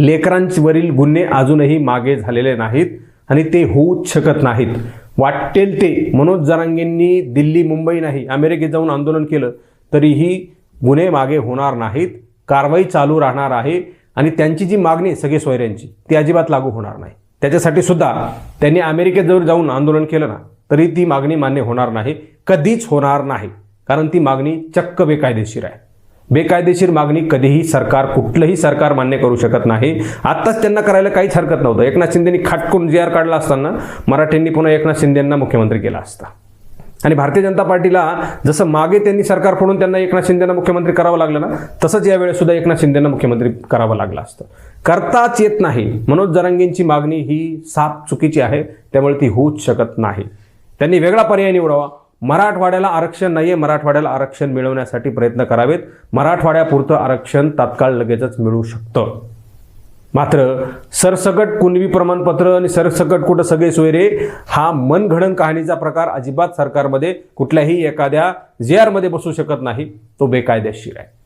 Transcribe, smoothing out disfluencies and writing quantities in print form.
लेकरांवरील गुन्हे अजूनही मागे झालेले नाहीत आणि ते होऊच शकत नाहीत। वाटेल ते मनोज जरांगेंनी दिल्ली, मुंबई नाही अमेरिकेत जाऊन आंदोलन केलं तरीही गुन्हे मागे होणार नाहीत, कारवाई चालू राहणार आहे आणि त्यांची जी मागणी सगळे सोयऱ्यांची ती अजिबात लागू होणार नाही। त्याच्यासाठी सुद्धा त्यांनी अमेरिकेत जर जाऊन आंदोलन केलं ना तरी ती मागणी मान्य होणार नाही, कधीच होणार नाही, कारण ती मागणी चक्क बेकायदेशीर आहे। बेकायदेशीर मागणी कधीही सरकार, कुठलंही सरकार मान्य करू शकत नाही। आत्ताच त्यांना करायला काहीच हरकत नव्हतं। एकनाथ शिंदेंनी खाटकून जी आर काढला असताना मराठ्यांनी पुन्हा एकनाथ शिंदेंना मुख्यमंत्री केला असता आणि भारतीय जनता पार्टीला जसं मागे त्यांनी सरकार फोडून त्यांना एकनाथ शिंदेंना मुख्यमंत्री करावं लागलं ना, तसंच यावेळेस सुद्धा एकनाथ शिंदेंना मुख्यमंत्री करावं लागलं असतं। करताच येत नाही। मनोज जरांगेंची मागणी ही साफ चुकीची आहे, त्यामुळे ती होऊच शकत नाही। त्यांनी वेगळा पर्याय निवडावा। मराठवाड्याला आरक्षण नाहीये, मराठवाड्याला आरक्षण मिळवण्यासाठी प्रयत्न करावेत। मराठवाड्यापुरतं आरक्षण तात्काळ लगेचच मिळू शकतं। मात्र सरसकट कुणबी प्रमाणपत्र आणि सरसकट कुठं सगळे सोयरे हा मनगढंत कहाणीचा प्रकार अजिबात सरकारमध्ये कुठल्याही एखाद्या JR मध्ये बसू शकत नाही, तो बेकायदेशीर आहे।